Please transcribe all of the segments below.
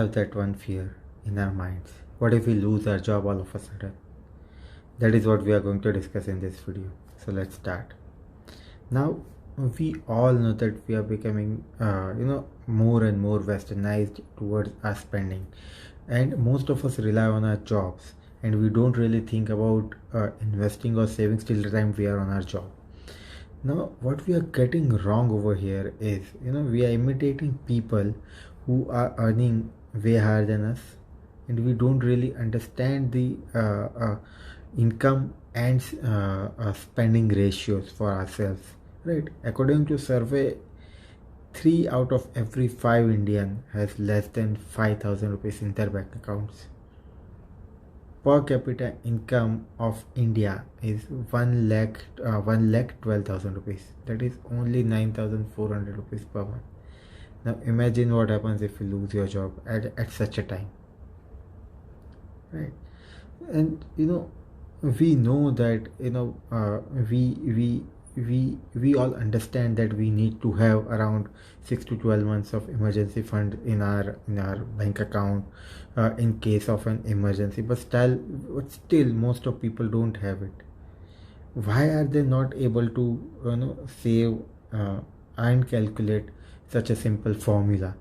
have that one fear in our minds. What if we lose our job all of a sudden? That is what we are going to discuss in this video. So let's start. Now, we all know that we are becoming more and more westernized towards our spending, and most of us rely on our jobs, and we don't really think about investing or savings till the time we are on our job. Now, what we are getting wrong over here is, we are imitating people who are earning way higher than us, and we don't really understand the income and spending ratios for ourselves, right? According to survey, 3 out of every 5 Indian has less than 5,000 rupees in their bank accounts. Per capita income of India is 1,12,000 rupees. That is only 9,400 rupees per month. Now imagine what happens if you lose your job at such a time, right? And we know that we all understand that we need to have around 6 to 12 months of emergency fund in our bank account in case of an emergency, but still most of people don't have it. Why are they not able to save and calculate such a simple formula?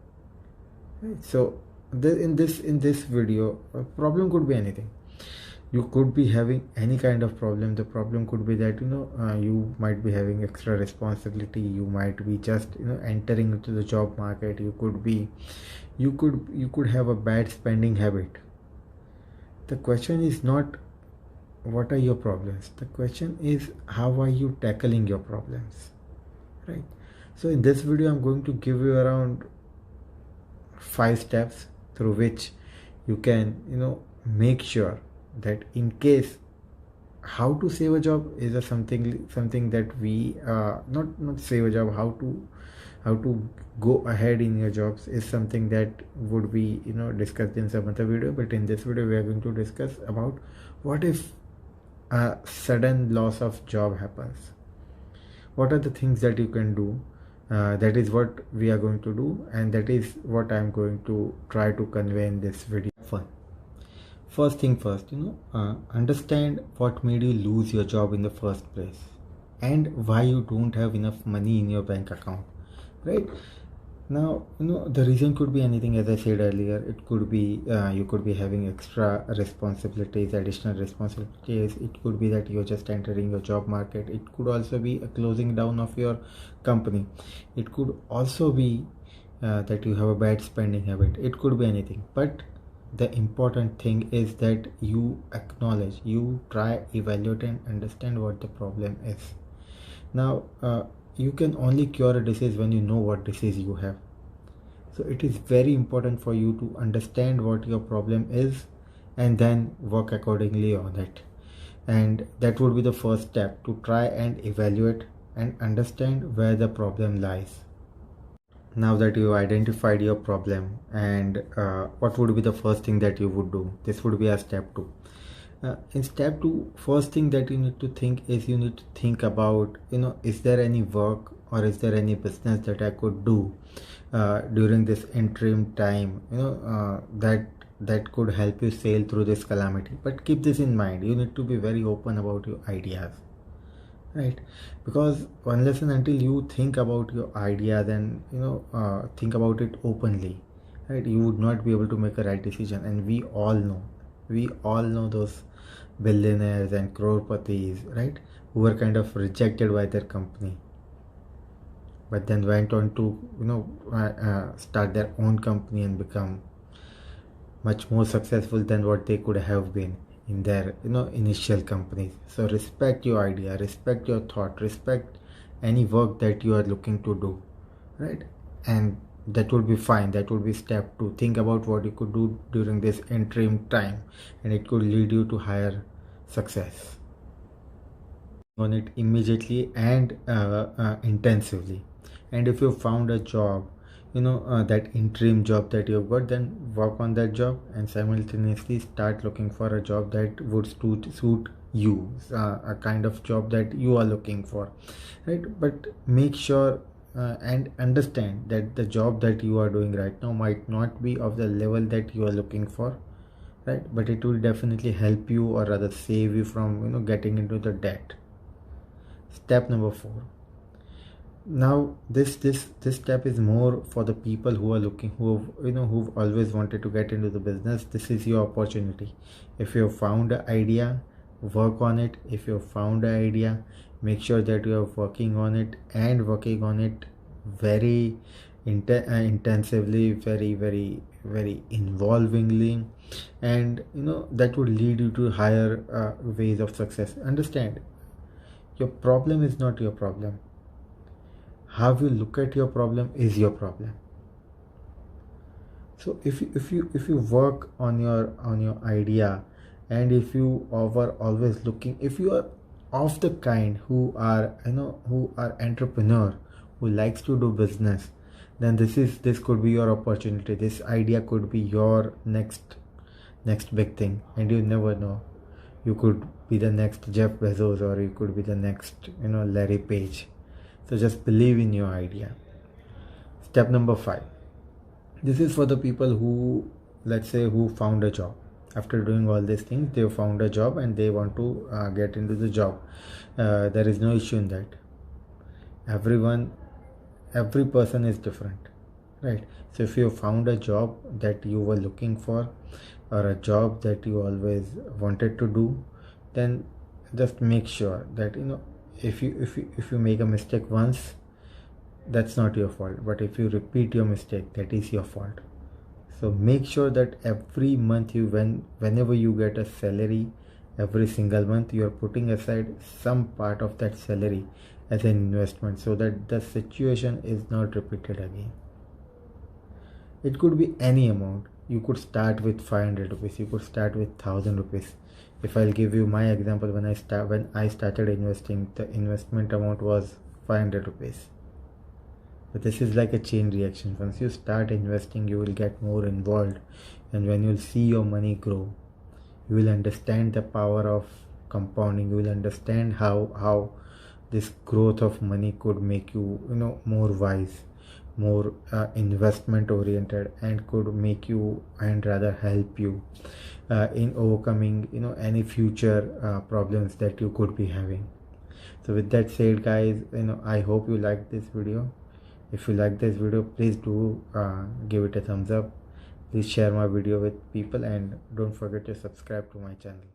So in this video, a problem could be anything. You could be having any kind of problem. The problem could be that you might be having extra responsibility. You might be just entering into the job market. You could have a bad spending habit. The question is not what are your problems. The question is how are you tackling your problems, right? So in this video, I'm going to give you around 5 steps through which you can make sure that in case how to save a job is something that we not save a job, how to go ahead in your jobs is something that would be discussed in some other video. But in this video we are going to discuss about what if a sudden loss of job happens. What are the things that you can do? That is what we are going to do, and that is what I am going to try to convey in this video. First thing first, understand what made you lose your job in the first place and why you don't have enough money in your bank account, right? Now, the reason could be anything. As I said earlier, it could be you could be having extra responsibilities, additional responsibilities. It could be that you're just entering your job market. It could also be a closing down of your company. It could also be that you have a bad spending habit. It could be anything. But the important thing is that you acknowledge, you try, evaluate and understand what the problem is. Now, you can only cure a disease when you know what disease you have. So it is very important for you to understand what your problem is and then work accordingly on it. And that would be the first step, to try and evaluate and understand where the problem lies. Now that you identified your problem, and what would be the first thing that you would do? This would be a step 2. In step 2, first thing that you need to think is you need to think about, is there any work or is there any business that I could do during this interim time, that could help you sail through this calamity. But keep this in mind, you need to be very open about your ideas, right? Because unless and until you think about your ideas and think about it openly, right, you would not be able to make a right decision. And we all know those billionaires and crorepati's, right, who were kind of rejected by their company, but then went on to start their own company and become much more successful than what they could have been in their initial companies. So respect your idea, respect your thought, respect any work that you are looking to do, right? And that will be fine. That will be step 2. Think about what you could do during this interim time, and it could lead you to higher success on it immediately and intensively. And if you found a job, that interim job that you've got, then work on that job and simultaneously start looking for a job that would suit you, a kind of job that you are looking for, right? But make sure and understand that the job that you are doing right now might not be of the level that you are looking for, right? But it will definitely help you, or rather save you from getting into the debt. Step number 4. Now this step is more for the people who are looking, who've always wanted to get into the business. This is your opportunity. If you have found an idea, work on it. If you have found an idea, make sure that you are working on it, and working on it very intensively, very involvingly, and that would lead you to higher ways of success. Understand, your problem is not your problem. How you look at your problem is your problem. So if you work on your idea, and if you are always looking, if you are of the kind who are entrepreneur, who likes to do business, then this could be your opportunity. This idea could be your next big thing, and you never know. You could be the next Jeff Bezos, or you could be the next Larry Page. So just believe in your idea. Step number 5. This is for the people who, let's say, who found a job. After doing all these things, they found a job and they want to get into the job. There is no issue in that. Every person is different, right? So if you found a job that you were looking for, or a job that you always wanted to do, then just make sure that if you make a mistake once, that's not your fault. But if you repeat your mistake, that is your fault. So make sure that every month whenever you get a salary, every single month you are putting aside some part of that salary as an investment, so that the situation is not repeated again. It could be any amount. You could start with 500 rupees, you could start with 1000 rupees. If I'll give you my example, when I started investing, the investment amount was 500 rupees. But this is like a chain reaction. Once you start investing, you will get more involved, and when you'll see your money grow, you will understand the power of compounding. You will understand how this growth of money could make you more wise, more investment oriented, and could make you, and rather help you in overcoming any future problems that you could be having. So with that said, guys, I hope you liked this video. If you like this video, please do give it a thumbs up. Please share my video with people, and don't forget to subscribe to my channel.